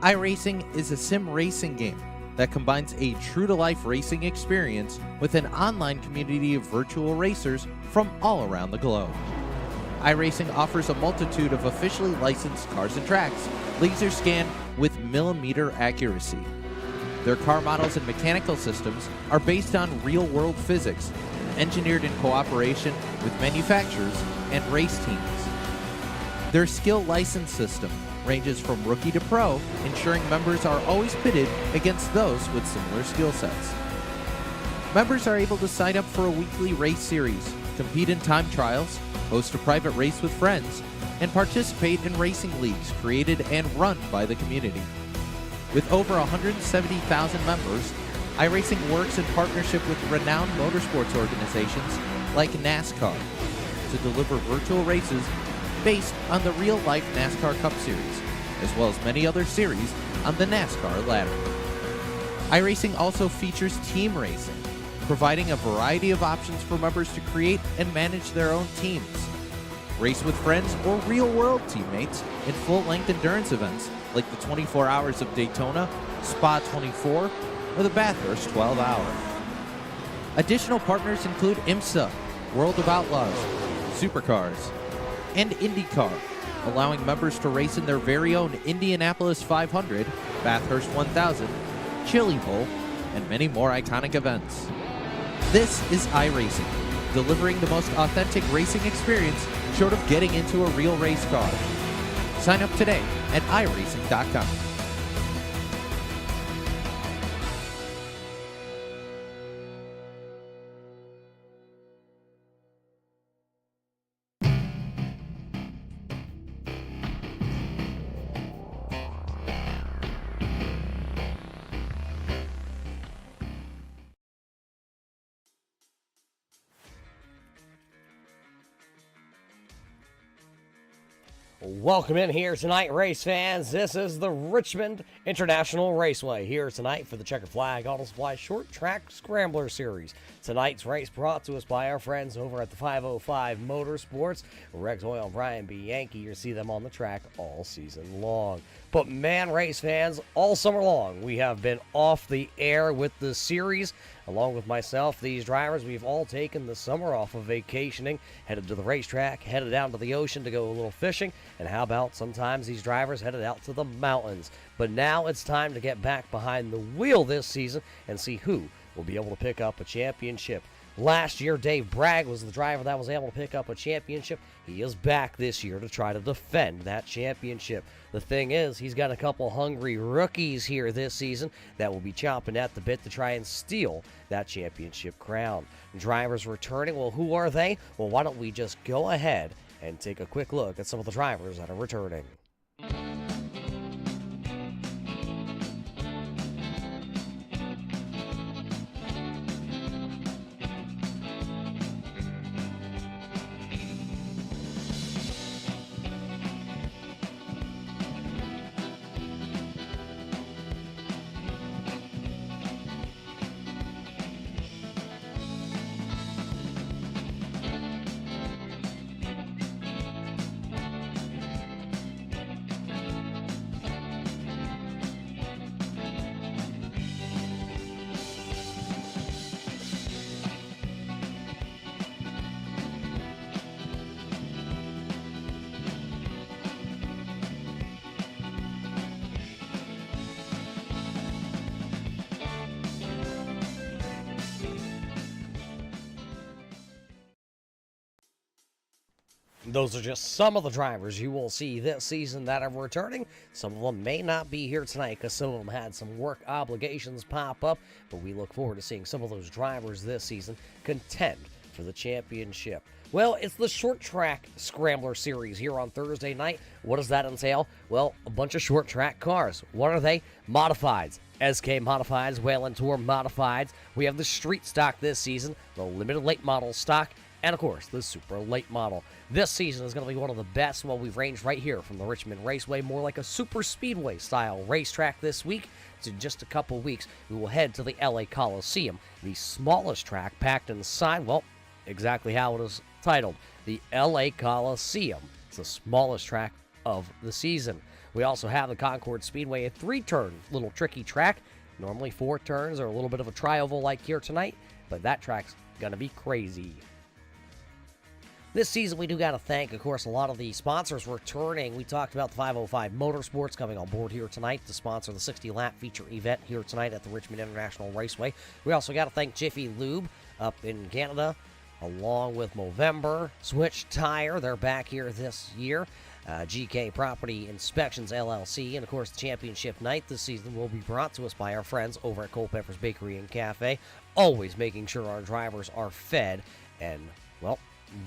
iRacing is a sim racing game that combines a true-to-life racing experience with an online community of virtual racers from all around the globe. iRacing offers a multitude of officially licensed cars and tracks, laser scanned with millimeter accuracy. Their car models and mechanical systems are based on real-world physics, engineered in cooperation with manufacturers and race teams. Their skill license system ranges from rookie to pro, ensuring members are always pitted against those with similar skill sets. Members are able to sign up for a weekly race series, compete in time trials, host a private race with friends, and participate in racing leagues created and run by the community. With over 170,000 members, iRacing works in partnership with renowned motorsports organizations like NASCAR to deliver virtual races based on the real-life NASCAR Cup Series, as well as many other series on the NASCAR ladder. iRacing also features team racing, providing a variety of options for members to create and manage their own teams. Race with friends or real-world teammates in full-length endurance events like the 24 Hours of Daytona, Spa 24, or the Bathurst 12 Hour. Additional partners include IMSA, World of Outlaws, Supercars, and IndyCar, allowing members to race in their very own Indianapolis 500, Bathurst 1000, Chili Bowl, and many more iconic events. This is iRacing, delivering the most authentic racing experience short of getting into a real race car. Sign up today at iRacing.com. Welcome in here tonight, race fans. This is the Richmond International Raceway here tonight for the Checkered Flag Auto Supply Short Track Scrambler Series. Tonight's race brought to us by our friends over at the 505 Motorsports. Rex Oil and Brian Bianchi. You'll see them on the track all season long. But man, race fans, all summer long, we have been off the air with the series. Along with myself, these drivers, we've all taken the summer off of vacationing, headed to the racetrack, headed down to the ocean to go a little fishing, and how about sometimes these drivers headed out to the mountains. But now it's time to get back behind the wheel this season and see who will be able to pick up a championship. Last year, Dave Bragg was the driver that was able to pick up a championship. He is back this year to try to defend that championship. The thing is, he's got a couple hungry rookies here this season that will be chomping at the bit to try and steal that championship crown. Drivers returning, well, who are they? Well, why don't we just go ahead and take a quick look at some of the drivers that are returning. Those are just some of the drivers you will see this season that are returning. Some of them may not be here tonight because some of them had some work obligations pop up, but we look forward to seeing some of those drivers this season contend for the championship. Well, it's the Short Track Scrambler Series here on Thursday night. What does that entail? Well, a bunch of short track cars. What are they? Modifieds. SK Modifieds, Whalen Tour Modifieds. We have the street stock this season, the limited late model stock, and, of course, the super late model. This season is going to be one of the best. Well, we've ranged right here from the Richmond Raceway, more like a super speedway style racetrack this week. In just a couple weeks, we will head to the LA Coliseum, the smallest track packed inside, well, exactly how it is titled, the LA Coliseum. It's the smallest track of the season. We also have the Concord Speedway, a 3-turn little tricky track. Normally 4 turns or a little bit of a tri-oval like here tonight, but that track's going to be crazy. This season, we do got to thank, of course, a lot of the sponsors returning. We talked about the 505 Motorsports coming on board here tonight to sponsor the 60-lap feature event here tonight at the Richmond International Raceway. We also got to thank Jiffy Lube up in Canada, along with Movember, Switch Tire. They're back here this year. GK Property Inspections, LLC, and, of course, the championship night this season will be brought to us by our friends over at Culpeper's Bakery and Cafe, always making sure our drivers are fed and, well,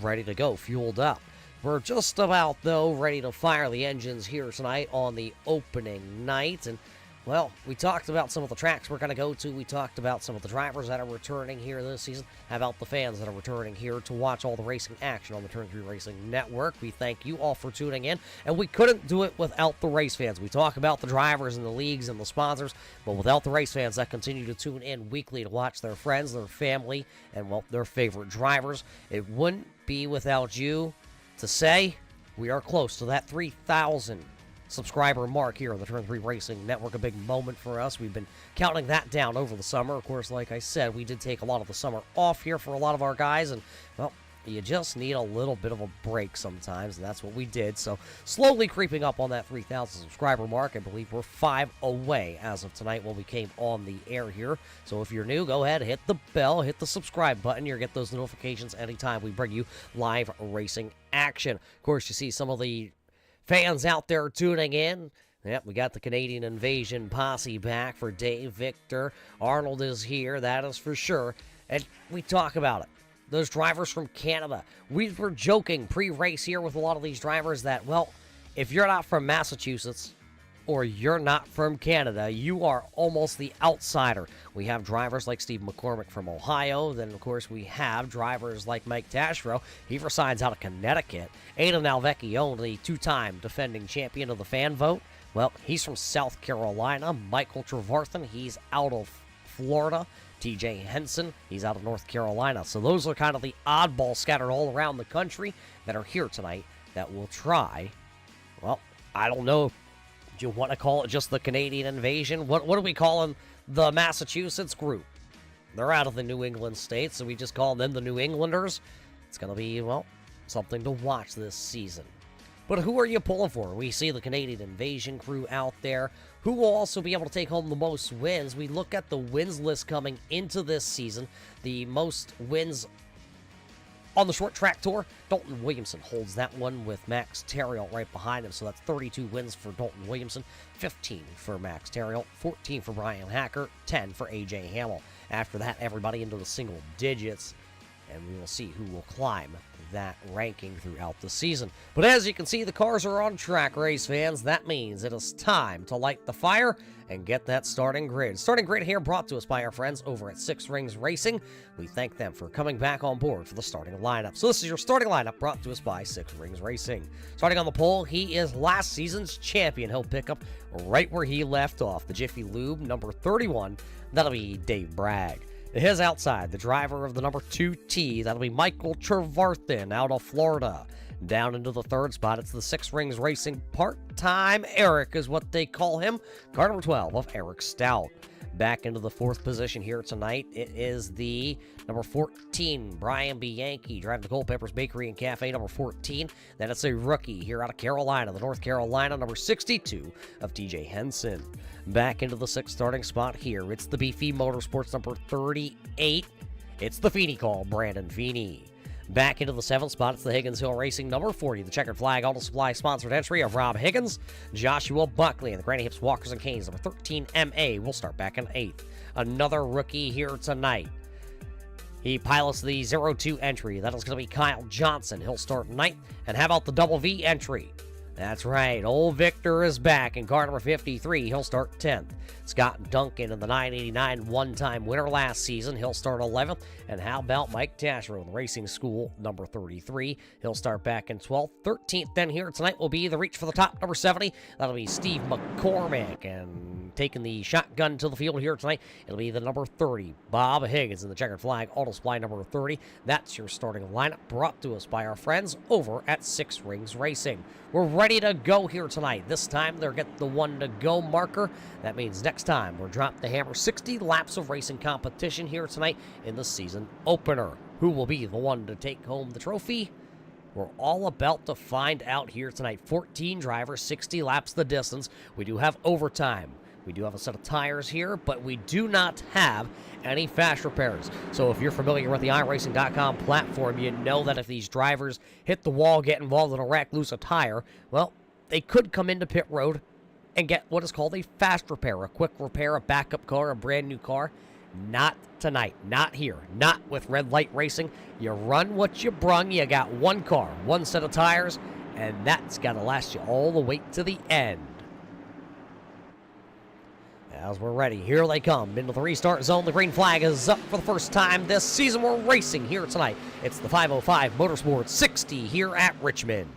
ready to go, fueled up. We're just about, though, ready to fire the engines here tonight on the opening night. And, well, we talked about some of the tracks we're going to go to. We talked about some of the drivers that are returning here this season. How about the fans that are returning here to watch all the racing action on the Turn 3 Racing Network? We thank you all for tuning in, and we couldn't do it without the race fans. We talk about the drivers and the leagues and the sponsors, but without the race fans that continue to tune in weekly to watch their friends, their family, and, well, their favorite drivers, it wouldn't be without you to say we are close to that 3,000 subscriber mark here on the Turn 3 Racing Network. A big moment for us. We've been counting that down over the summer. Of course, like I said, we did take a lot of the summer off here for a lot of our guys, and, well, you just need a little bit of a break sometimes, and that's what we did. So, slowly creeping up on that 3,000 subscriber mark. I believe we're 5 away as of tonight when we came on the air here. So, if you're new, go ahead, hit the bell, hit the subscribe button. You'll get those notifications anytime we bring you live racing action. Of course, you see some of the fans out there tuning in. Yep, we got the Canadian Invasion posse back for Dave Victor. Arnold is here, that is for sure. And we talk about it. Those drivers from Canada. We were joking pre-race here with a lot of these drivers that, well, if you're not from Massachusetts or you're not from Canada, you are almost the outsider. We have drivers like Steve McCormick from Ohio. Then, of course, we have drivers like Mike Taschereau. He resides out of Connecticut. Aidan Alvecchione, the 2-time defending champion of the fan vote. Well, he's from South Carolina. Michael Trevarthen, he's out of Florida. TJ Henson, he's out of North Carolina. So those are kind of the oddballs scattered all around the country that are here tonight that will try, well, I don't know, do you want to call it just the Canadian Invasion? What are we calling the Massachusetts group? They're out of the New England states, so we just call them the New Englanders. It's going to be, well, something to watch this season. But who are you pulling for? We see the Canadian Invasion crew out there. Who will also be able to take home the most wins? We look at the wins list coming into this season. The most wins on the short track tour, Dalton Williamson holds that one with Max Terrill right behind him. So that's 32 wins for Dalton Williamson, 15 for Max Terrill, 14 for Brian Hacker, 10 for A.J. Hamill. After that, everybody into the single digits, and we will see who will climb that ranking throughout the season. But as you can see, the cars are on track, race fans. That means it is time to light the fire and get that starting grid. Starting grid here brought to us by our friends over at Six Rings Racing. We thank them for coming back on board for the starting lineup. So this is your starting lineup brought to us by Six Rings Racing. Starting on the pole, he is last season's champion. He'll pick up right where he left off. The Jiffy Lube, number 31. That'll be Dave Bragg. His outside, the driver of the number 2T, that'll be Michael Trevarthen out of Florida. Down into the third spot, it's the Six Rings Racing part-time Eric is what they call him. Car number 12 of Eric Stout. Back into the fourth position here tonight, it is the number 14, Brian Bianchi, driving the Culpeper's Bakery and Cafe, number 14. Then it's a rookie here out of Carolina, the North Carolina, number 62 of TJ Henson. Back into the sixth starting spot here, it's the Beefy Motorsports, number 38. It's the Feeney call, Brandon Feeney. Back into the seventh spot, it's the Higgins Hill Racing, number 40, the Checkered Flag Auto Supply sponsored entry of Rob Higgins, Joshua Buckley, and the Granny Hips Walkers and Canes, number 13, MA, will start back in eighth. Another rookie here tonight. He pilots the 02 entry. That is going to be Kyle Johnson. He'll start ninth. And how about the double V entry? That's right, old Victor is back in car number 53. He'll start 10th. Scott Duncan in the 989 one-time winner last season. He'll start 11th. And how about Mike Taschereau in the Racing School, number 33. He'll start back in 12th. 13th then here tonight will be the reach for the top, number 70. That'll be Steve McCormick. And taking the shotgun to the field here tonight, it'll be the number 30, Bob Higgins, in the checkered flag auto supply number 30. That's your starting lineup, brought to us by our friends over at Six Rings Racing. We're ready to go here tonight. This time they'll get the 1 to go marker. That means next time we'll drop the hammer. 60 laps of racing competition here tonight in the season opener. Who will be the one to take home the trophy? We're all about to find out here tonight. 14 drivers, 60 laps the distance. We do have overtime. We do have a set of tires here, but we do not have any fast repairs. So if you're familiar with the iRacing.com platform, you know that if these drivers hit the wall, get involved in a wreck, lose a tire, well, they could come into pit road and get what is called a fast repair, a quick repair, a backup car, a brand new car. Not tonight, not here, not with Red Light Racing. You run what you brung. You got one car, one set of tires, and that's got to last you all the way to the end. As we're ready, here they come into the restart zone. The green flag is up for the first time this season. We're racing here tonight. It's the 505 Motorsports 60 here at Richmond.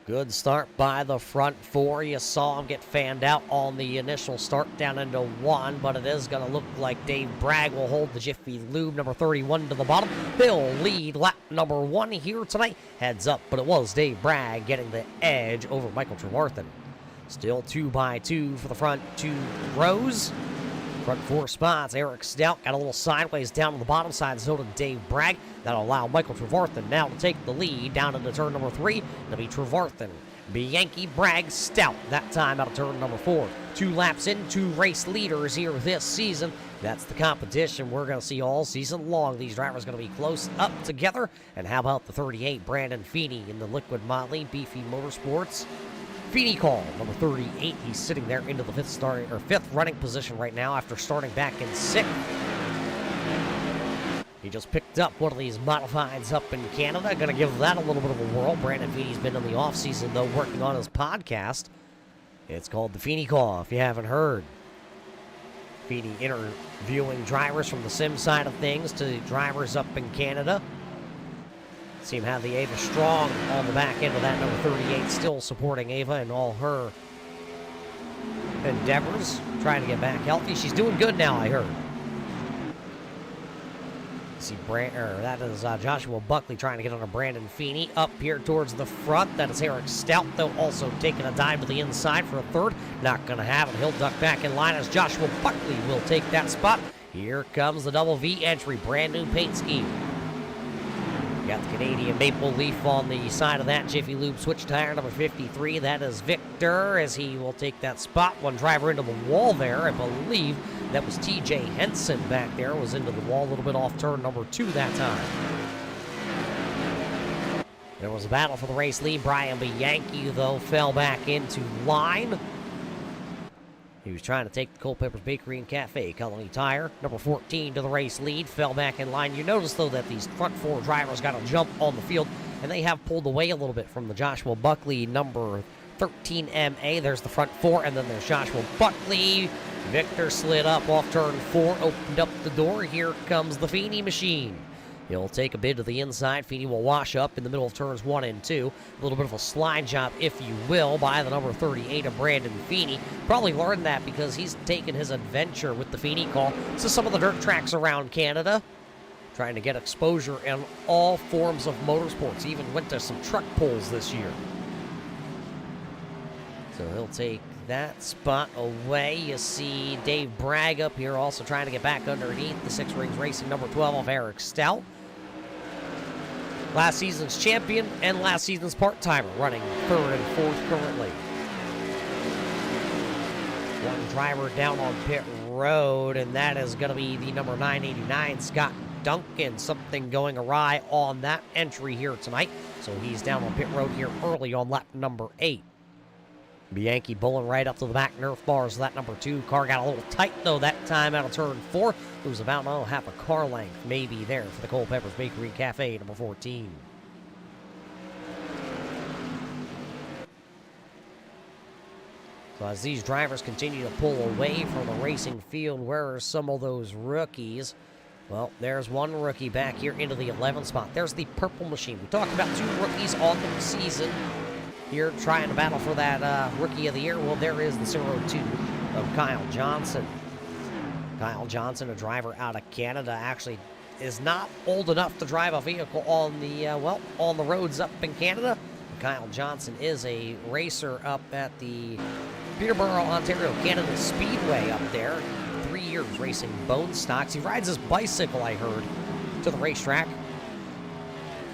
Good start by the front four. You saw him get fanned out on the initial start down into 1, but it is going to look like Dave Bragg will hold the Jiffy Lube number 31 to the bottom. He'll lead lap number 1 here tonight. Heads up, but it was Dave Bragg getting the edge over Michael Trevarthen. Still 2 by 2 for the front 2 rows. Front 4 spots, Eric Stout got a little sideways down on the bottom side, so did Dave Bragg. That'll allow Michael Trevarthen now to take the lead down into turn number 3. It'll be Trevarthen, Bianchi, Bragg, Stout, that time out of turn number 4. 2 laps in, 2 race leaders here this season. That's the competition we're going to see all season long. These drivers going to be close up together. And how about the 38, Brandon Feeney in the Liquid Motley, Beefy Motorsports. Feeney call, number 38. He's sitting there into the fifth running position right now after starting back in 6th. He just picked up one of these modifieds up in Canada. Going to give that a little bit of a whirl. Brandon Feeney's been in the offseason, though, working on his podcast. It's called the Feeney Call, if you haven't heard. Feeney interviewing drivers from the sim side of things to drivers up in Canada. See him have the Ava Strong on the back end of that number 38, still supporting Ava in all her endeavors, trying to get back healthy. She's doing good now, I heard. See, that is Joshua Buckley trying to get on a Brandon Feeney up here towards the front. That is Eric Stout, though, also taking a dive to the inside for a third. Not going to have it. He'll duck back in line as Joshua Buckley will take that spot. Here comes the double V entry, brand new paint scheme. Got the Canadian Maple Leaf on the side of that. Jiffy Lube switch tire number 53. That is Victor as he will take that spot. One driver into the wall there. I believe that was TJ Henson back there. Was into the wall a little bit off turn number 2 that time. There was a battle for the race lead. Brian Bianchi, though, fell back into line. He was trying to take the Culpeper's Bakery and Cafe Colony Tire. Number 14 to the race lead, fell back in line. You notice, though, that these front 4 drivers got a jump on the field, and they have pulled away a little bit from the Joshua Buckley number 13 MA. There's the front 4, and then there's Joshua Buckley. Victor slid up off turn 4, opened up the door. Here comes the Feeney machine. He'll take a bid to the inside. Feeney will wash up in the middle of turns 1 and 2. A little bit of a slide job, if you will, by the number 38 of Brandon Feeney. Probably learned that because he's taken his adventure with the Feeney call to some of the dirt tracks around Canada. Trying to get exposure in all forms of motorsports. Even went to some truck pulls this year. So he'll take that spot away. You see Dave Bragg up here also trying to get back underneath the Six Rings Racing number 12 of Eric Stout. Last season's champion and last season's part-timer, running 3rd and 4th currently. One driver down on pit road, and that is going to be the number 989, Scott Duncan. Something going awry on that entry here tonight, so he's down on pit road here early on lap number 8. Bianchi bowling right up to the back Nerf bars. That number 2 car got a little tight, though, that time out of turn 4. It was about, half a car length maybe there for the Culpeper's Bakery Cafe, number 14. So as these drivers continue to pull away from the racing field, where are some of those rookies? Well, there's one rookie back here into the 11th spot. There's the purple machine. We talked about 2 rookies on the season. here trying to battle for that Rookie of the Year. Well, there is the 02 of Kyle Johnson. Kyle Johnson, a driver out of Canada, actually is not old enough to drive a vehicle on the, on the roads up in Canada. Kyle Johnson is a racer up at the Peterborough, Ontario, Canada Speedway up there. 3 years racing bone stocks. He rides his bicycle, I heard, to the racetrack.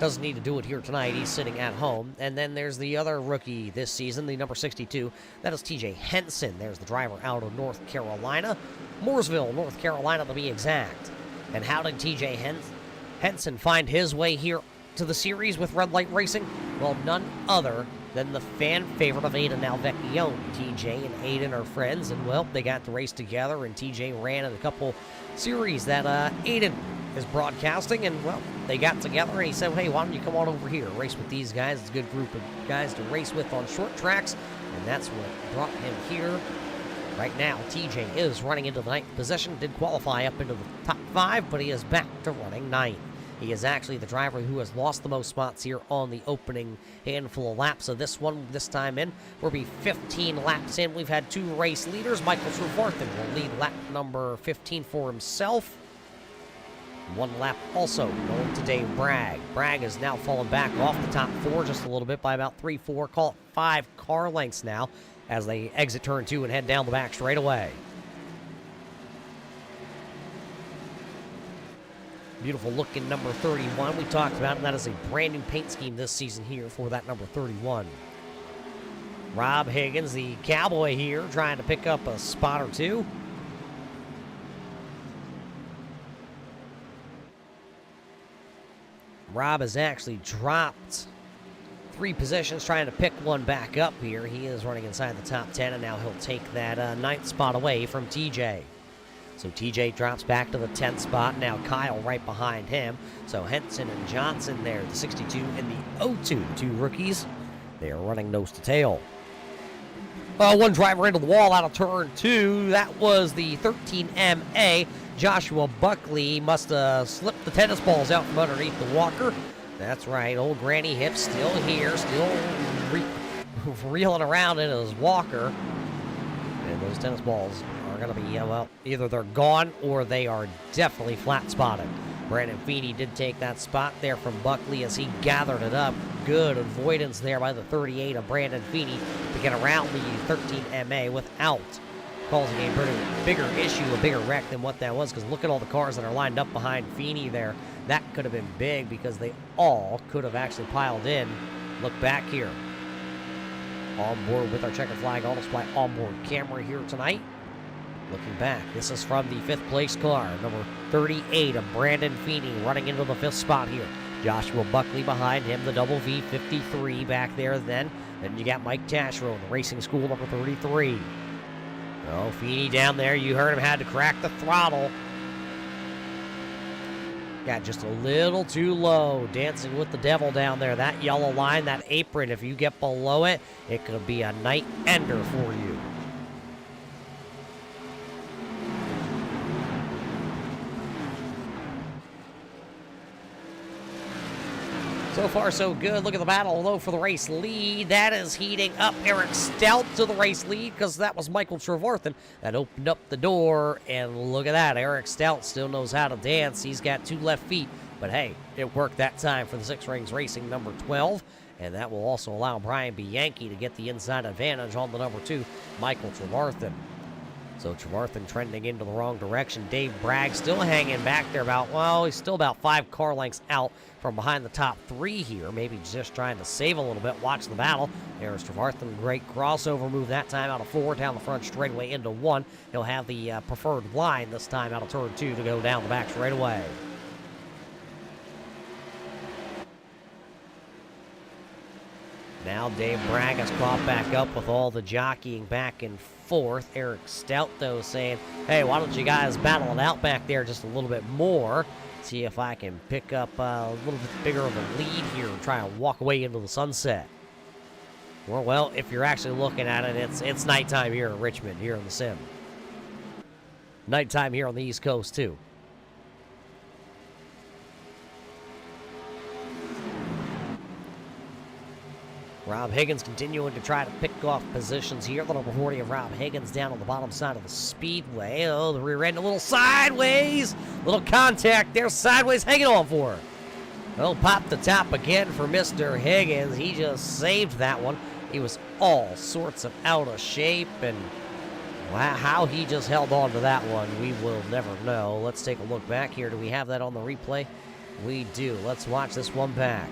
Doesn't need to do it here tonight. He's sitting at home. And then there's the other rookie this season, the number 62. That is TJ Henson. There's the driver out of North Carolina. Mooresville, North Carolina to be exact. And how did TJ Henson find his way here to the series with Red Light Racing? Well, none other than the fan favorite of Aiden Alvecchione. TJ and Aiden are friends, and well, they got to race together, and TJ ran in a couple series that Aiden is broadcasting, and well, they got together, and he said, hey, why don't you come on over here, race with these guys? It's a good group of guys to race with on short tracks, and that's what brought him here. Right now, TJ is running into the 9th position, did qualify up into the top 5, but he is back to running 9th. He is actually the driver who has lost the most spots here on the opening handful of laps. So this time in, we'll be 15 laps in. We've had 2 race leaders. Michael Trevarthen will lead lap number 15 for himself. 1 lap also going to Dave Bragg. Bragg has now fallen back off the top 4 just a little bit by about 3-4, call it 5 car lengths now as they exit turn 2 and head down the back straightaway. Beautiful looking number 31 we talked about, and that is a brand new paint scheme this season here for that number 31. Rob Higgins, the cowboy here, trying to pick up a spot or 2. Rob has actually dropped 3 positions, trying to pick one back up here. He is running inside the top 10, and now he'll take that 9th spot away from TJ. So TJ drops back to the 10th spot. Now Kyle right behind him. So Henson and Johnson there, the 62 and the 02, 2 rookies. They are running nose to tail. One driver into the wall out of turn 2. That was the 13MA. Joshua Buckley must have slipped the tennis balls out from underneath the walker. That's right, old Granny Hip still here, still reeling around in his walker. And those tennis balls are going to be, either they're gone or they are definitely flat spotted. Brandon Feeney did take that spot there from Buckley as he gathered it up. Good avoidance there by the 38 of Brandon Feeney to get around the 13 MA without causing a bigger issue, a bigger wreck than what that was, because look at all the cars that are lined up behind Feeney there. That could have been big because they all could have actually piled in. Look back here. On board with our checkered flag auto supply onboard camera here tonight. Looking back, this is from the 5th place car, number 38 of Brandon Feeney running into the 5th spot here. Joshua Buckley behind him, the double V53 back there then. Then you got Mike Tashrow, the racing school, number 33. Oh, Feeney down there, you heard him, had to crack the throttle. Got just a little too low, dancing with the devil down there. That yellow line, that apron, if you get below it, it could be a night ender for you. So far, so good. Look at the battle, though, for the race lead. That is heating up. Eric Stout to the race lead because that was Michael Trevarthen that opened up the door. And look at that. Eric Stout still knows how to dance. He's got 2 left feet. But, hey, it worked that time for the Six Rings Racing number 12. And that will also allow Brian Bianchi to get the inside advantage on the number 2, Michael Trevarthen. So Trevarthen trending into the wrong direction. Dave Bragg still hanging back there he's still about 5 car lengths out from behind the top 3 here. Maybe just trying to save a little bit. Watch the battle. There's Trevarthen. Great crossover move that time out of 4 down the front straightaway into 1. He'll have the preferred line this time out of turn 2 to go down the back straightaway. Now Dave Bragg has caught back up with all the jockeying back and forth. Eric Stout, though, saying, hey, why don't you guys battle it out back there just a little bit more? See if I can pick up a little bit bigger of a lead here and try and walk away into the sunset. Well, if you're actually looking at it, it's nighttime here in Richmond, here in the sim. Nighttime here on the East Coast, too. Rob Higgins continuing to try to pick off positions here. The number 40 of Rob Higgins down on the bottom side of the speedway. Oh, the rear end a little sideways. Little contact there, sideways, hanging on for her. Well, pop the top again for Mr. Higgins. He just saved that one. He was all sorts of out of shape, and how he just held on to that one, we will never know. Let's take a look back here. Do we have that on the replay? We do. Let's watch this one back.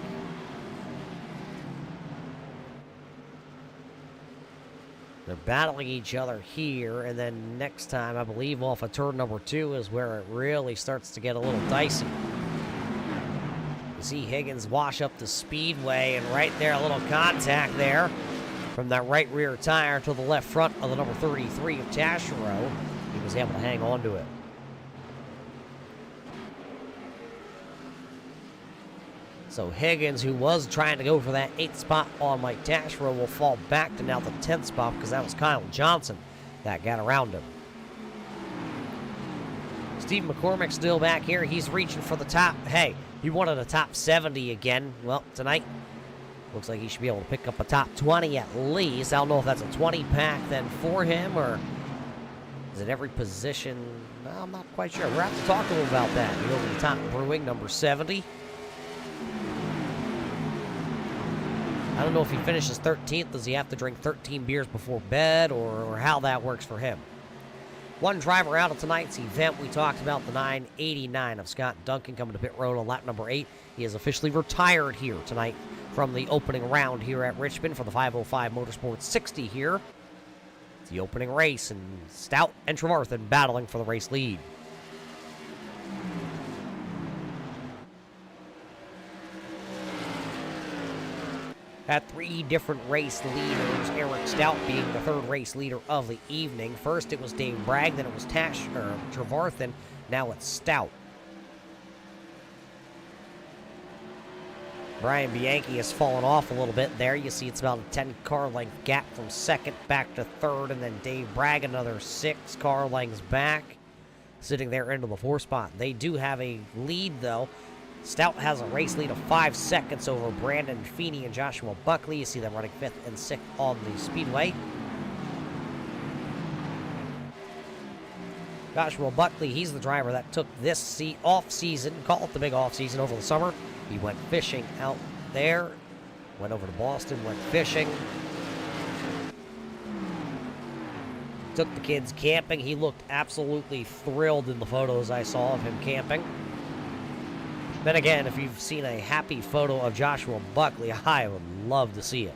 They're battling each other here, and then next time, I believe, off of turn number 2 is where it really starts to get a little dicey. You see Higgins wash up the speedway, and right there, a little contact there from that right rear tire to the left front of the number 33 of Taschereau. He was able to hang on to it. So Higgins, who was trying to go for that 8th spot on Mike Taschereau, will fall back to now the 10th spot because that was Kyle Johnson that got around him. Steve McCormick still back here. He's reaching for the top. Hey, he wanted a top 70 again. Well, tonight, looks like he should be able to pick up a top 20 at least. I don't know if that's a 20 pack then for him, or is it every position? No, I'm not quite sure. We'll have to talk to him about that. You go to the top brewing, number 70. I don't know if he finishes 13th. Does he have to drink 13 beers before bed, or how that works for him? One driver out of tonight's event. We talked about the 989 of Scott Duncan coming to pit road on lap number 8. He is officially retired here tonight from the opening round here at Richmond for the 505 Motorsports 60 here. It's the opening race, and Stout and Trevarthen battling for the race lead. Had 3 different race leaders, Eric Stout being the 3rd race leader of the evening. First it was Dave Bragg, then it was Trevarthen, now it's Stout. Brian Bianchi has fallen off a little bit there. You see it's about a 10-car length gap from 2nd back to 3rd, and then Dave Bragg another 6 car lengths back, sitting there into the 4th spot. They do have a lead, though. Stout has a race lead of 5 seconds over Brandon Feeney and Joshua Buckley. You see them running 5th and 6th on the speedway. Joshua Buckley, he's the driver that took this off-season, call it the big off-season over the summer. He went fishing out there, went over to Boston, went fishing. Took the kids camping. He looked absolutely thrilled in the photos I saw of him camping. Then again, if you've seen a happy photo of Joshua Buckley, I would love to see it.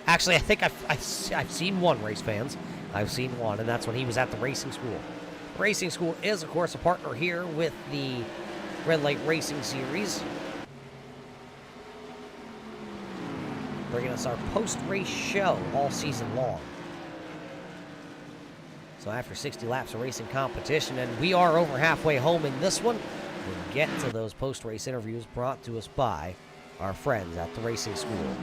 Actually, I think I've seen one, race fans. I've seen one, and that's when he was at the racing school. The racing school is, of course, a partner here with the Red Light Racing Series. Bringing us our post-race show all season long. So after 60 laps of racing competition, and we are over halfway home in this one, we'll get to those post-race interviews brought to us by our friends at the racing school.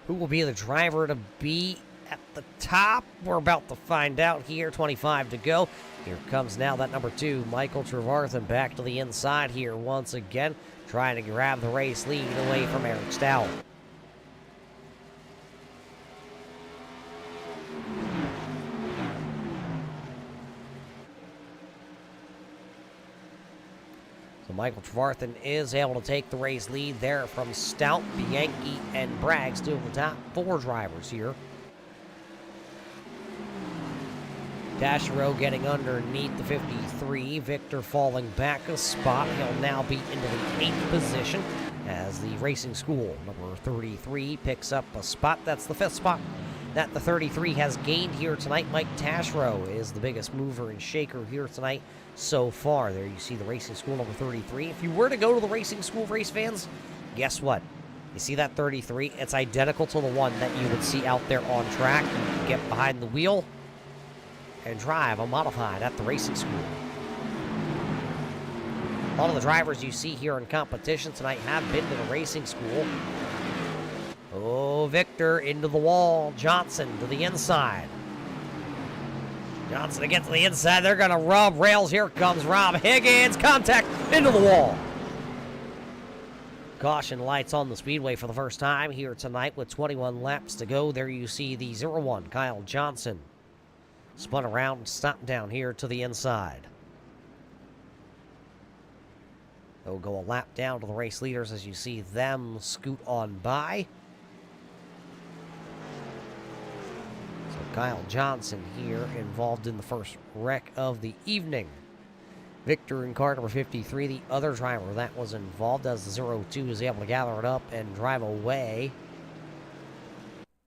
Who will be the driver to be at the top? We're about to find out here. 25 to go. Here comes now that number 2, Michael Trevarthen, back to the inside here once again, trying to grab the race lead away from Eric Stout. So Michael Trevarthen is able to take the race lead there from Stout, Bianchi, and Bragg, still the top 4 drivers here. Taschereau getting underneath the 53. Victor falling back a spot. He'll now be into the 8th position as the racing school number 33 picks up a spot. That's the 5th spot that the 33 has gained here tonight. Mike Taschereau is the biggest mover and shaker here tonight so far. There you see the racing school number 33. If you were to go to the racing school, race fans, guess what? You see that 33? It's identical to the one that you would see out there on track. You can get behind the wheel and drive a modified at the racing school. A lot of the drivers you see here in competition tonight have been to the racing school. Oh, Victor into the wall. Johnson to the inside. Johnson to get to the inside. They're going to rub rails. Here comes Rob Higgins. Contact into the wall. caution lights on the speedway for the first time here tonight with 21 laps to go. There you see the 0-1, Kyle Johnson. Spun around and stopped down here to the inside. They'll go a lap down to the race leaders as you see them scoot on by. So Kyle Johnson here involved in the first wreck of the evening. Victor in car number 53, the other driver that was involved as the 0-2 is able to gather it up and drive away.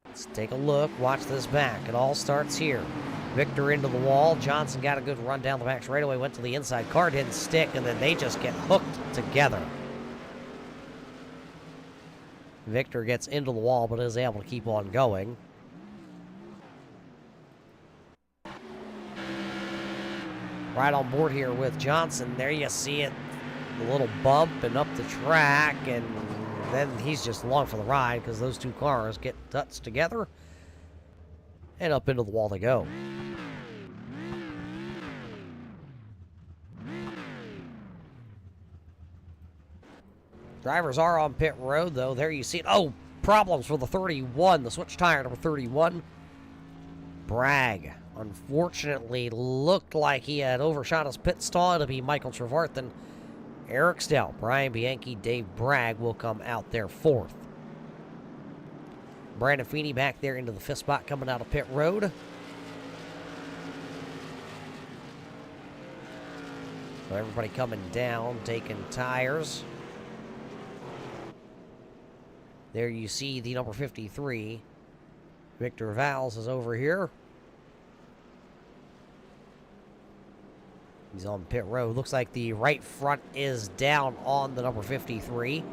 Let's take a look. Watch this back. It all starts here. Victor into the wall. Johnson got a good run down the back straightaway, went to the inside. Car didn't stick, and then they just get hooked together. Victor gets into the wall, but is able to keep on going. Right on board here with Johnson. There you see it. A little bump and up the track, and then he's just along for the ride because those two cars get touched together, and up into the wall they go. Drivers are on pit road, though. There you see it. Oh, problems for the 31, the switch tire, number 31. Bragg, unfortunately, looked like he had overshot his pit stall. It'll be Michael Trevarthen, Eric Stout, Brian Bianchi, Dave Bragg will come out there fourth. Brandon Feeney back there into the fifth spot coming out of pit road. So everybody coming down, taking tires. There you see the number 53. Victor Valls is over here. He's on pit road. Looks like the right front is down on the number 53.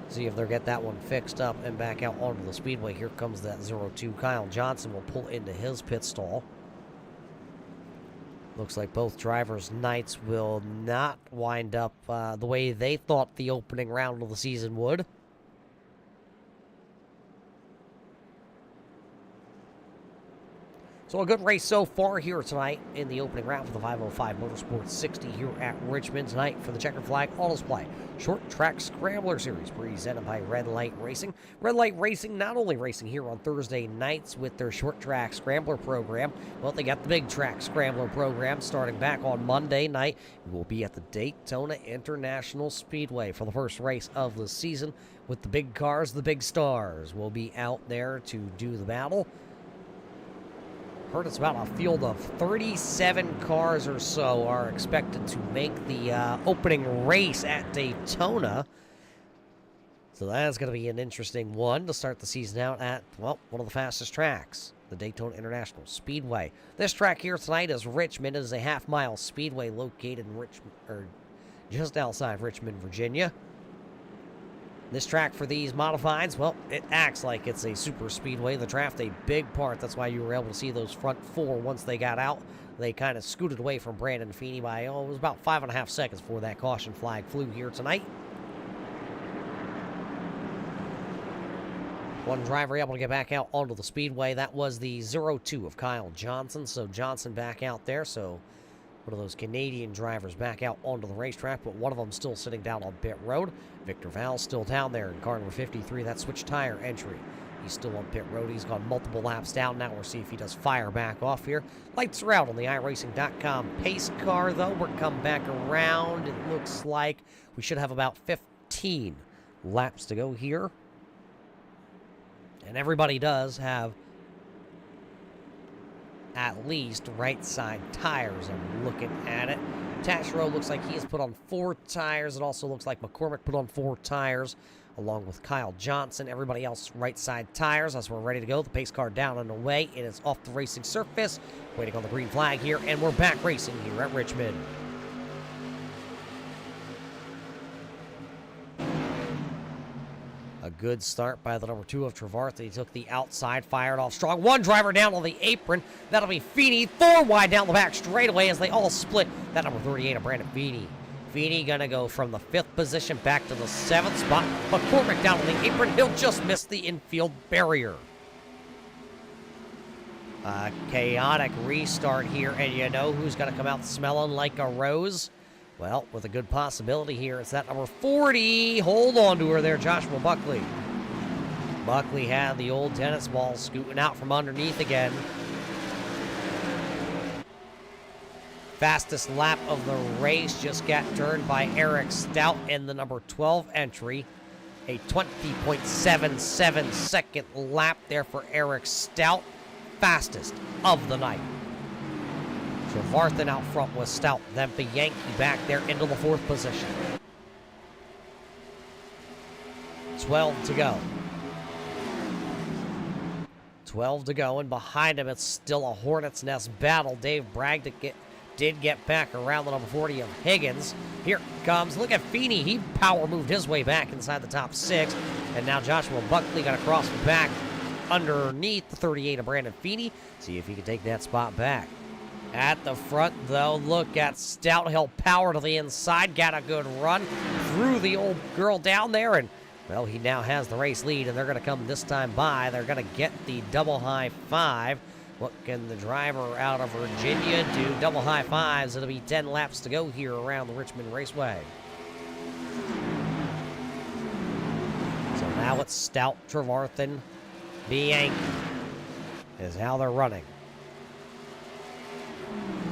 See if they'll get that one fixed up and back out onto the speedway. Here comes that 0-2. Kyle Johnson will pull into his pit stall. Looks like both drivers' nights will not wind up the way they thought the opening round of the season would. So a good race so far here tonight in the opening round for the 505 Motorsports 60 here at Richmond tonight for the Checkered Flag Auto Supply Short Track Scrambler Series presented by Red Light Racing. Red Light Racing not only racing here on Thursday nights with their Short Track Scrambler program, but they got the Big Track Scrambler program starting back on Monday night. We will be at the Daytona International Speedway for the first race of the season with the big cars, the big stars. We'll be out there to do the battle. Heard it's about a field of 37 cars or so are expected to make the opening race at Daytona. So that's going to be an interesting one to start the season out at, well, one of the fastest tracks, the Daytona International Speedway. This track here tonight is Richmond. It is a half-mile speedway located in Richmond, or just outside Richmond, Virginia. This track for these modifieds, well, it acts like it's a super speedway. The draft a big part. That's why you were able to see those front four once they got out. They kind of scooted away from Brandon Feeney by, it was about 5.5 seconds before that caution flag flew here tonight. One driver able to get back out onto the speedway. That was the 0-2 of Kyle Johnson. So Johnson back out there. So one of those Canadian drivers back out onto the racetrack, but one of them still sitting down on pit road. Victor Valls still down there in car number 53. That switch tire entry. He's still on pit road. He's gone multiple laps down. Now we'll see if he does fire back off here. Lights are out on the iRacing.com pace car, though. We're coming back around. It looks like we should have about 15 laps to go here. And everybody does have at least right side tires. I'm looking at it. Tashro looks like he has put on 4 tires. It also looks like McCormick put on 4 tires, along with Kyle Johnson. Everybody else right side tires. As we're ready to go, the pace car down and away. It is off the racing surface, waiting on the green flag here, and we're back racing here at Richmond. A good start by the number 2 of Trevarthen. He took the outside, fired off strong. One driver down on the apron. That'll be Feeney. 4 wide down the back straightaway as they all split. That number 38 of Brandon Feeney. Feeney going to go from the 5th position back to the 7th spot. McCormick down on the apron. He'll just miss the infield barrier. A chaotic restart here, and you know who's going to come out smelling like a rose? Well, with a good possibility here, it's that number 40. Hold on to her there, Joshua Buckley. Buckley had the old tennis ball scooting out from underneath again. Fastest lap of the race just got turned by Eric Stout in the number 12 entry. A 20.77 second lap there for Eric Stout. Fastest of the night. Trevarthen out front with Stout, then Bianchi back there into the 4th position. 12 to go. 12 to go, and behind him it's still a Hornet's Nest battle. Dave Bragg did get back around the number 40 of Higgins. Here comes, look at Feeney. He power moved his way back inside the top 6. And now Joshua Buckley got to cross back underneath the 38 of Brandon Feeney. See if he can take that spot back. At the front, though, look at Stout. He'll power to the inside. Got a good run. Threw the old girl down there, and, well, he now has the race lead, and they're going to come this time by. They're going to get the double high 5. What can the driver out of Virginia do? Double high 5s. It'll be 10 laps to go here around the Richmond Raceway. So now it's Stout, Trevarthen, Bianchi is how they're running.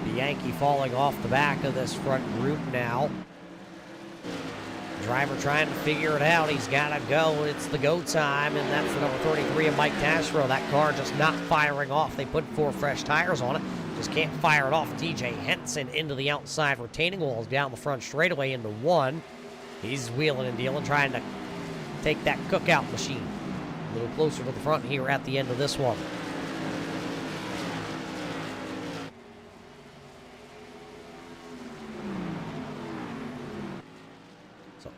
Bianchi falling off the back of this front group now. Driver trying to figure it out. He's got to go. It's the go time, and that's the number 33 of Mike Tashro. That car just not firing off. They put 4 fresh tires on it. Just can't fire it off. TJ Henson into the outside retaining walls down the front straightaway into 1. He's wheeling and dealing, trying to take that cookout machine a little closer to the front here at the end of this one.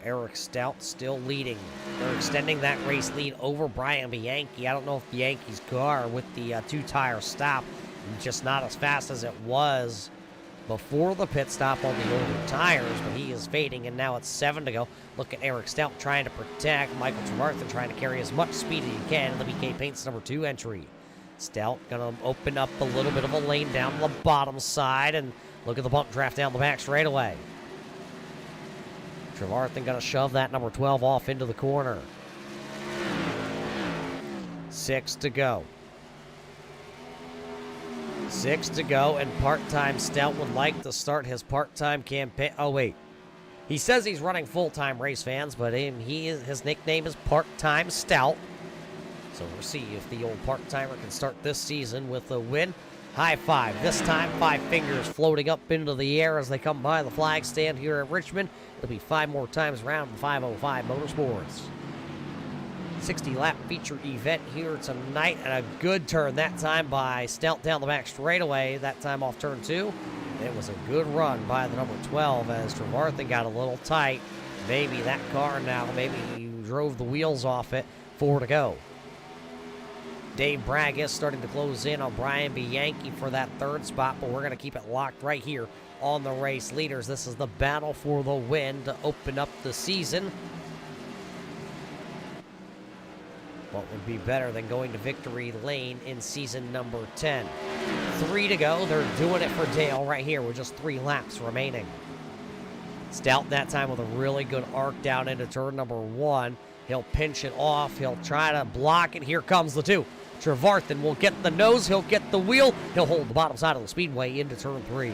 Eric Stout still leading. They're extending that race lead over Brian Bianchi. I don't know if Bianchi's car with the 2-tire stop is just not as fast as it was before the pit stop on the older tires, but he is fading, and now it's 7 to go. Look at Eric Stout trying to protect. Michael Trevarthen trying to carry as much speed as he can in the BK Paints number 2 entry. Stout going to open up a little bit of a lane down the bottom side, and look at the bump draft down the back straightaway. Trevarthen going to shove that number 12 off into the corner. 6 to go. 6 to go, and part-time Stout would like to start his part-time campaign. Oh, wait. He says he's running full-time race fans, but his nickname is Part-Time Stout. So we'll see if the old part-timer can start this season with a win. High 5. This time, 5 fingers floating up into the air as they come by the flag stand here at Richmond. It'll be 5 more times around the 505 Motorsports. 60-lap feature event here tonight, and a good turn that time by Stout down the back straightaway, that time off turn 2. It was a good run by the number 12 as Trevarthen got a little tight. Maybe that car now, maybe he drove the wheels off it. 4 to go. Dave Bragg is starting to close in on Brian Bianchi for that 3rd spot, but we're going to keep it locked right here on the race leaders. This is the battle for the win to open up the season. What would be better than going to victory lane in season number 10? 3 to go. They're doing it for Dale right here with just 3 laps remaining. Stout that time with a really good arc down into turn number 1. He'll pinch it off. He'll try to block it. Here comes the 2. Trevarthen will get the nose. He'll get the wheel. He'll hold the bottom side of the speedway into turn 3.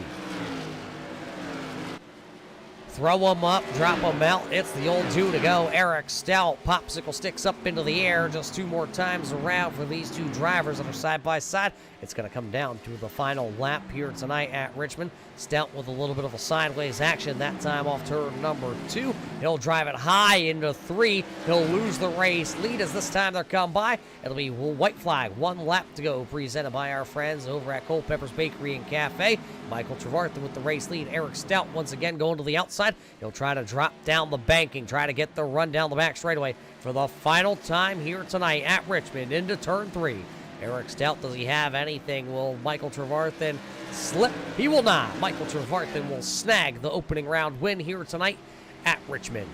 Throw them up, drop them out. It's the old 2 to go. Eric Stout, popsicle sticks up into the air. Just 2 more times around for these 2 drivers that are side by side. It's going to come down to the final lap here tonight at Richmond. Stout with a little bit of a sideways action, that time off turn number 2. He'll drive it high into 3. He'll lose the race lead as this time they're come by. It'll be white flag, 1 lap to go, presented by our friends over at Culpeper's Bakery and Cafe. Michael Trevarthen with the race lead. Eric Stout once again going to the outside. He'll try to drop down the banking, try to get the run down the back straightaway for the final time here tonight at Richmond into turn 3. Eric Stout, does he have anything? Will Michael Trevarthen slip? He will not. Michael Trevarthen will snag the opening round win here tonight at Richmond.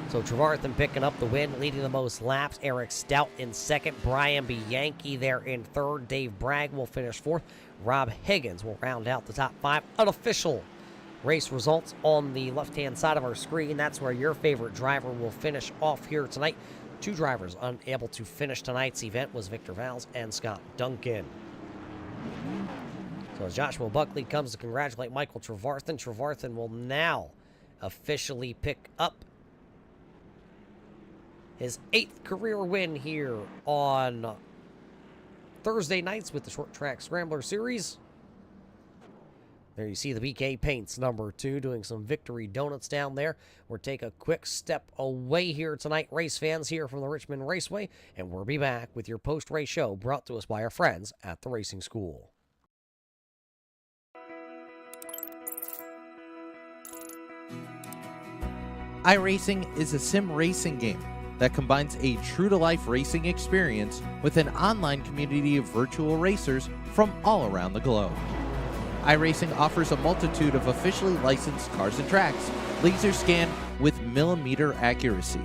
So Trevarthen picking up the win, leading the most laps. Eric Stout in 2nd. Brian Bianchi there in 3rd. Dave Bragg will finish 4th. Rob Higgins will round out the top 5. Unofficial race results on the left-hand side of our screen. That's where your favorite driver will finish off here tonight. 2 drivers unable to finish tonight's event was Victor Valls and Scott Duncan. So as Joshua Buckley comes to congratulate Michael Trevarthen, Trevarthen will now officially pick up his 8th career win here on Thursday nights with the Short Track Scrambler Series. There you see the BK Paints number 2 doing some victory donuts down there. We'll take a quick step away here tonight, race fans, here from the Richmond Raceway, and we'll be back with your post-race show brought to us by our friends at the Racing School. iRacing is a sim racing game that combines a true-to-life racing experience with an online community of virtual racers from all around the globe. iRacing offers a multitude of officially licensed cars and tracks, laser scanned with millimeter accuracy.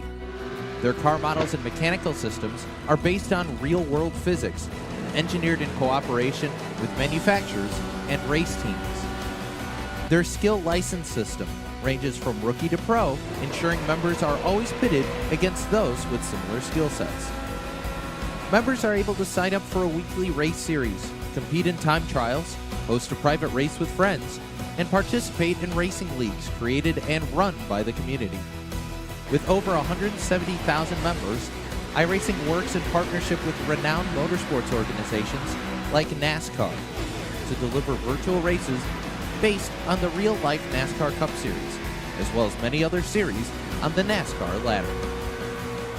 Their car models and mechanical systems are based on real-world physics, engineered in cooperation with manufacturers and race teams. Their skill license system ranges from rookie to pro, ensuring members are always pitted against those with similar skill sets. Members are able to sign up for a weekly race series, compete in time trials, host a private race with friends, and participate in racing leagues created and run by the community. With over 170,000 members, iRacing works in partnership with renowned motorsports organizations like NASCAR to deliver virtual races based on the real-life NASCAR Cup Series, as well as many other series on the NASCAR ladder.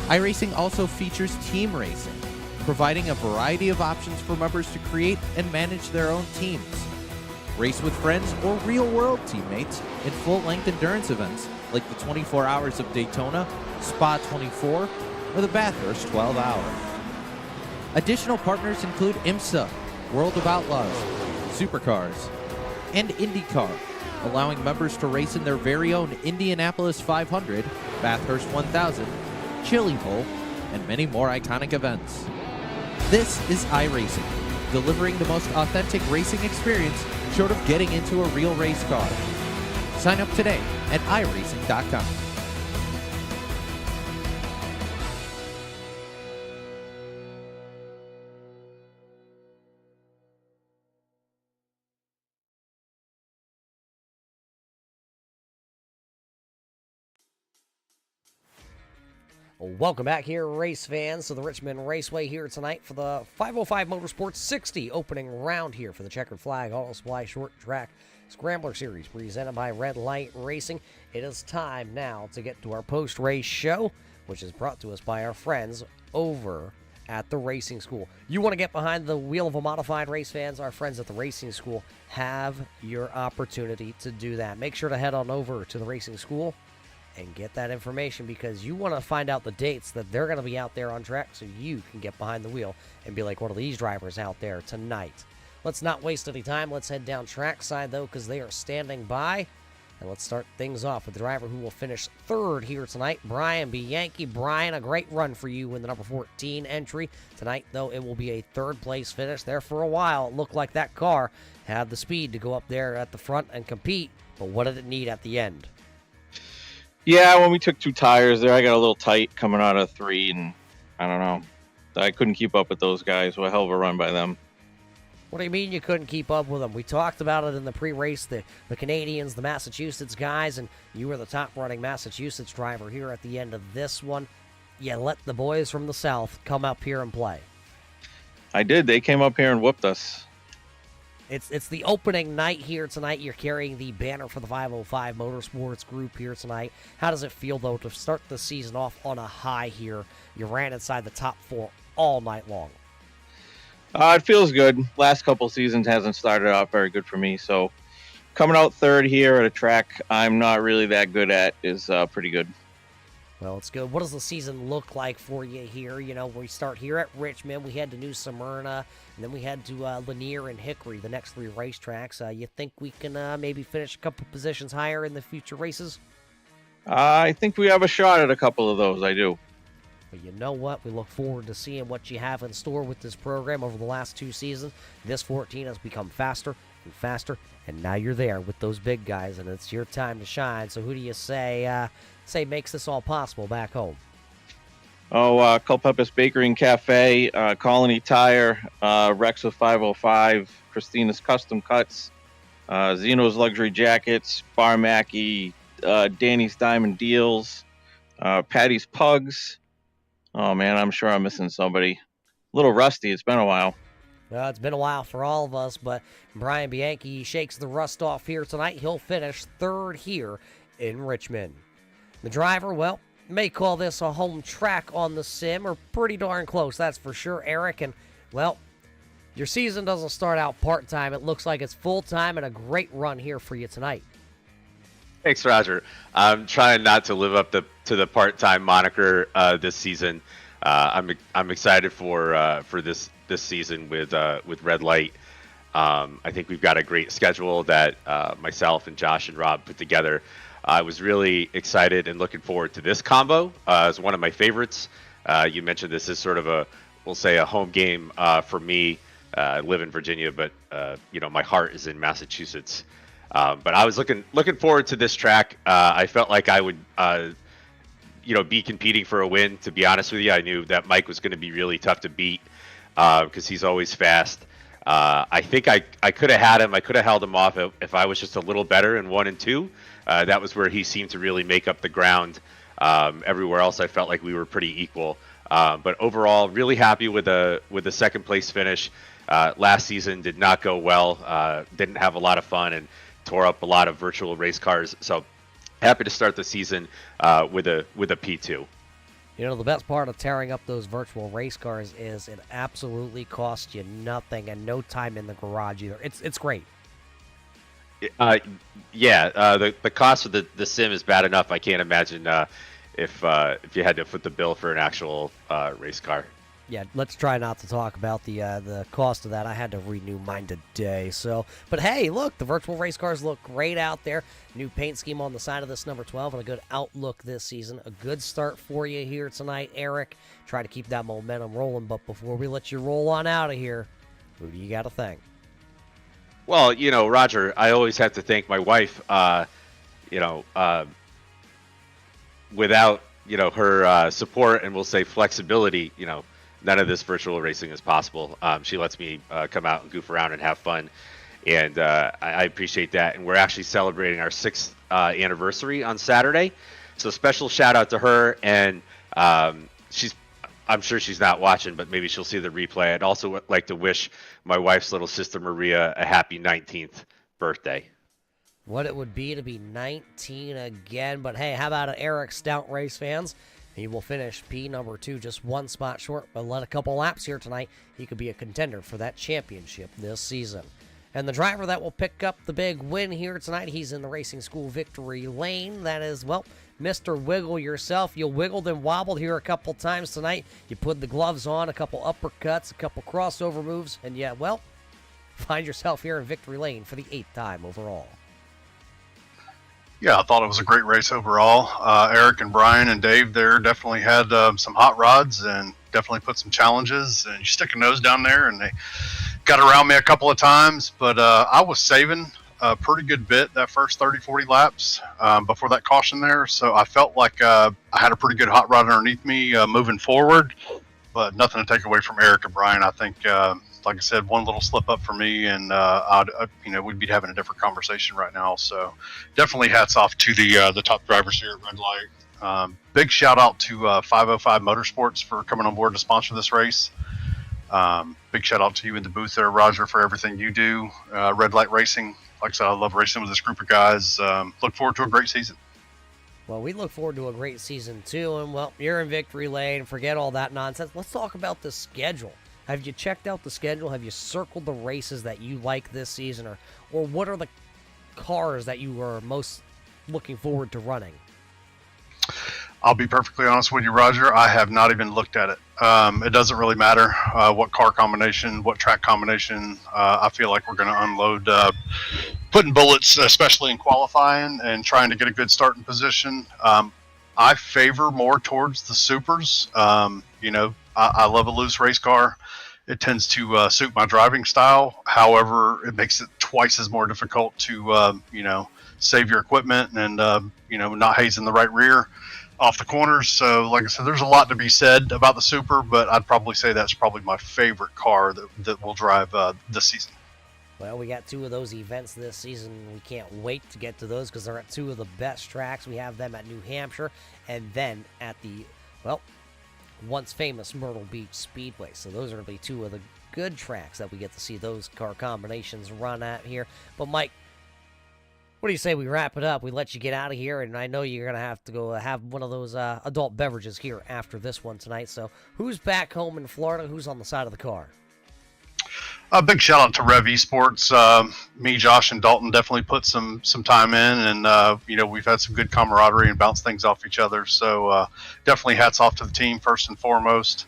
iRacing also features team racing, providing a variety of options for members to create and manage their own teams. Race with friends or real-world teammates in full-length endurance events like the 24 Hours of Daytona, Spa 24, or the Bathurst 12 Hour. Additional partners include IMSA, World of Outlaws, Supercars, and IndyCar, allowing members to race in their very own Indianapolis 500, Bathurst 1000, Chili Bowl, and many more iconic events. This is iRacing, delivering the most authentic racing experience short of getting into a real race car. Sign up today at iRacing.com. Welcome back here, race fans, to the Richmond Raceway here tonight for the 505 Motorsports 60 opening round here for the Checkered Flag Auto Supply Short Track Scrambler Series presented by Red Light Racing. It is time now to get to our post-race show, which is brought to us by our friends over at the Racing School. You want to get behind the wheel of a modified race, fans? Our friends at the Racing School have your opportunity to do that. Make sure to head on over to the Racing School and get that information, because you want to find out the dates that they're going to be out there on track so you can get behind the wheel and be like one of these drivers out there tonight. Let's not waste any time. Let's head down trackside, though, because they are standing by. And let's start things off with the driver who will finish third here tonight, Brian Bianchi. Brian, a great run for you in the number 14 entry. Tonight, though, it will be a third-place finish. There for a while, it looked like that car had the speed to go up there at the front and compete, but what did it need at the end? Yeah, when we took 2 tires there, I got a little tight coming out of 3, and I don't know. I couldn't keep up with those guys. What a hell of a run by them. What do you mean you couldn't keep up with them? We talked about it in the pre-race, the Canadians, the Massachusetts guys, and you were the top-running Massachusetts driver here at the end of this one. You let the boys from the South come up here and play. I did. They came up here and whooped us. It's the opening night here tonight. You're carrying the banner for the 505 Motorsports group here tonight. How does it feel, though, to start the season off on a high here? You ran inside the top 4 all night long. It feels good. Last couple seasons hasn't started off very good for me, so coming out third here at a track I'm not really that good at is pretty good. Well, it's good. What does the season look like for you here? You know, we start here at Richmond. We head to New Smyrna, and then we head to Lanier and Hickory, the next 3 racetracks. You think we can maybe finish a couple positions higher in the future races? I think we have a shot at a couple of those. I do. But you know what? We look forward to seeing what you have in store with this program over the last 2 seasons. This 14 has become faster and faster, and now you're there with those big guys, and it's your time to shine. So who do you say makes this all possible back home? Culpepper's Bakery and Cafe, Colony Tire, Rexo 505, Christina's Custom Cuts, Zeno's Luxury Jackets, Bar Mackey, Danny's Diamond Deals, Patty's Pugs. Oh, man, I'm sure I'm missing somebody. A little rusty. It's been a while. Well, it's been a while for all of us, but Brian Bianchi shakes the rust off here tonight. He'll finish third here in Richmond. The driver, well, may call this a home track on the sim, or pretty darn close, that's for sure, Eric. And, well, your season doesn't start out part-time. It looks like it's full-time, and a great run here for you tonight. Thanks, Roger. I'm trying not to live up to the part-time moniker this season. I'm excited for this season with Red Light. I think we've got a great schedule that myself and Josh and Rob put together. I was really excited and looking forward to this combo. It's one of my favorites. You mentioned this is sort of a home game for me. I live in Virginia, but my heart is in Massachusetts. But I was looking forward to this track. I felt like I would be competing for a win. To be honest with you, I knew that Mike was going to be really tough to beat because he's always fast. I think I could have had him. I could have held him off if I was just a little better in 1 and 2. That was where he seemed to really make up the ground. Everywhere else, I felt like we were pretty equal. But overall, really happy with the second place finish. Last season did not go well. Didn't have a lot of fun and tore up a lot of virtual race cars. So happy to start the season with a P2. You know, the best part of tearing up those virtual race cars is it absolutely costs you nothing and no time in the garage either. It's great. The cost of the sim is bad enough. I can't imagine if you had to foot the bill for an actual race car. Yeah, let's try not to talk about the cost of that. I had to renew mine today. But hey, look, the virtual race cars look great out there. New paint scheme on the side of this number 12 and a good outlook this season. A good start for you here tonight, Eric. Try to keep that momentum rolling. But before we let you roll on out of here, who do you got to thank? Well, Roger, I always have to thank my wife. Without her support and we'll say flexibility, none of this virtual racing is possible. She lets me come out and goof around and have fun, and I appreciate that. And we're actually celebrating our 6th anniversary on Saturday, so special shout out to her. And I'm sure she's not watching, but maybe she'll see the replay. I'd also like to wish my wife's little sister Maria a happy 19th birthday. What it would be to be 19 again. But hey, how about Eric, stout race fans? He will finish P number 2, just one spot short, but let a couple laps here tonight. He could be a contender for that championship this season. And the driver that will pick up the big win here tonight, he's in the Racing School Victory Lane. That is, well, Mr. Wiggle yourself. You wiggled and wobbled here a couple times tonight. You put the gloves on, a couple uppercuts, a couple crossover moves, and yeah, well, find yourself here in Victory Lane for the 8th time overall. Yeah, I thought it was a great race overall. Eric and Brian and Dave there definitely had some hot rods and definitely put some challenges. And you stick a nose down there, and they got around me a couple of times. But I was saving a pretty good bit that first 30, 40 laps before that caution there. So I felt like I had a pretty good hot rod underneath me moving forward. But nothing to take away from Eric and Brian. I think, like I said, one little slip up for me, and we'd be having a different conversation right now. So definitely hats off to the top drivers here at Red Light. Big shout out to 505 Motorsports for coming on board to sponsor this race. Big shout out to you in the booth there, Roger, for everything you do. Red Light Racing, like I said, I love racing with this group of guys. Look forward to a great season. Well, we look forward to a great season too, and well, you're in Victory Lane. Forget all that nonsense. Let's talk about the schedule. Have you checked out the schedule? Have you circled the races that you like this season, or what are the cars that you are most looking forward to running? I'll be perfectly honest with you, Roger. I have not even looked at it. It doesn't really matter what car combination, what track combination. I feel like we're going to unload putting bullets, especially in qualifying and trying to get a good starting position. I favor more towards the supers. I love a loose race car. it tends to suit my driving style. However, it makes it twice as more difficult to save your equipment and not haze in the right rear off the corners. So, like I said, there's a lot to be said about the Super, but I'd probably say that's probably my favorite car that will drive this season. Well, we got 2 of those events this season. We can't wait to get to those because they're at 2 of the best tracks. We have them at New Hampshire and then at the, once famous Myrtle Beach Speedway. So those are going to be 2 of the good tracks that we get to see those car combinations run at here. But Mike, what do you say we wrap it up? We let you get out of here, and I know you're going to have to go have one of those adult beverages here after this one tonight. So who's back home in Florida? Who's on the side of the car? A big shout out to Rev Esports. Me, Josh, and Dalton definitely put some time in, and we've had some good camaraderie and bounced things off each other. So definitely hats off to the team first and foremost.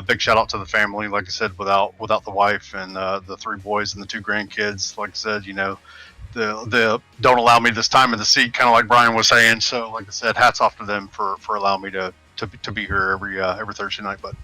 Big shout out to the family. Like I said, without the wife and the 3 boys and the 2 grandkids, like I said, the don't allow me this time in the seat, kind of like Brian was saying. So like I said, hats off to them for allowing me to be here every Thursday night. But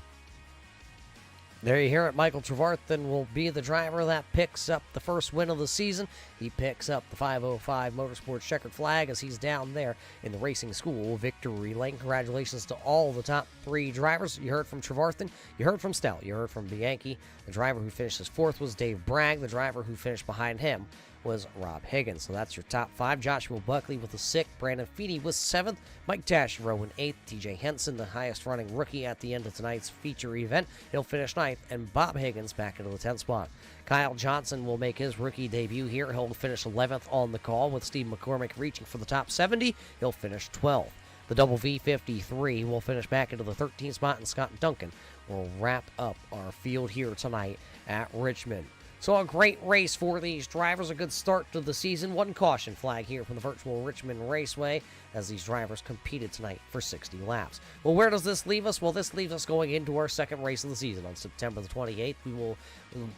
there you hear it. Michael Trevarthen will be the driver that picks up the first win of the season. He picks up the 505 Motorsports checkered flag as he's down there in the racing school victory lane. Congratulations to all the top 3 drivers. You heard from Trevarthen, you heard from Stout, you heard from Bianchi. The driver who finished as 4th was Dave Bragg. The driver who finished behind him was Rob Higgins. So that's your top 5. Joshua Buckley with the 6th. Brandon Feeney was 7th. Mike Taschereau in 8th. TJ Henson, the highest running rookie at the end of tonight's feature event. He'll finish 9th. And Bob Higgins back into the 10th spot. Kyle Johnson will make his rookie debut here. He'll finish 11th on the call with Steve McCormick reaching for the top 70. He'll finish 12th. The double V53 will finish back into the 13th spot, and Scott Duncan will wrap up our field here tonight at Richmond. So a great race for these drivers, a good start to the season. 1 caution flag here from the virtual Richmond Raceway as these drivers competed tonight for 60 laps. Well, where does this leave us? Well, this leaves us going into our second race of the season on September the 28th. We will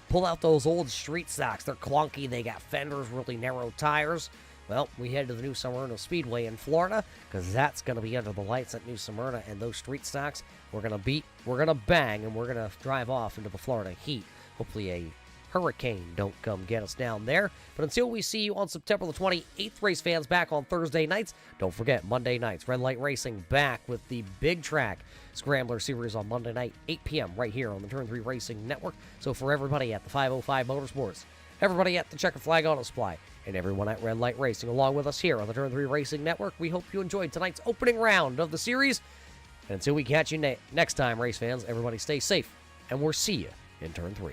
pull out those old street stocks. They're clunky. They got fenders, really narrow tires. Well, we head to the New Smyrna Speedway in Florida because that's going to be under the lights at New Smyrna, and those street stocks we're going to beat, we're going to bang, and we're going to drive off into the Florida heat. Hopefully a hurricane don't come get us down there. But until we see you on September the 28th, race fans, back on Thursday nights, don't forget Monday nights, Red Light Racing back with the Big Track Scrambler Series on Monday night, 8 p.m. right here on the Turn 3 Racing Network. So for everybody at the 505 Motorsports, everybody at the Checkered Flag Auto Supply, and everyone at Red Light Racing along with us here on the Turn 3 Racing Network, we hope you enjoyed tonight's opening round of the series. And until we catch you next time, race fans, everybody stay safe, and we'll see you in Turn 3.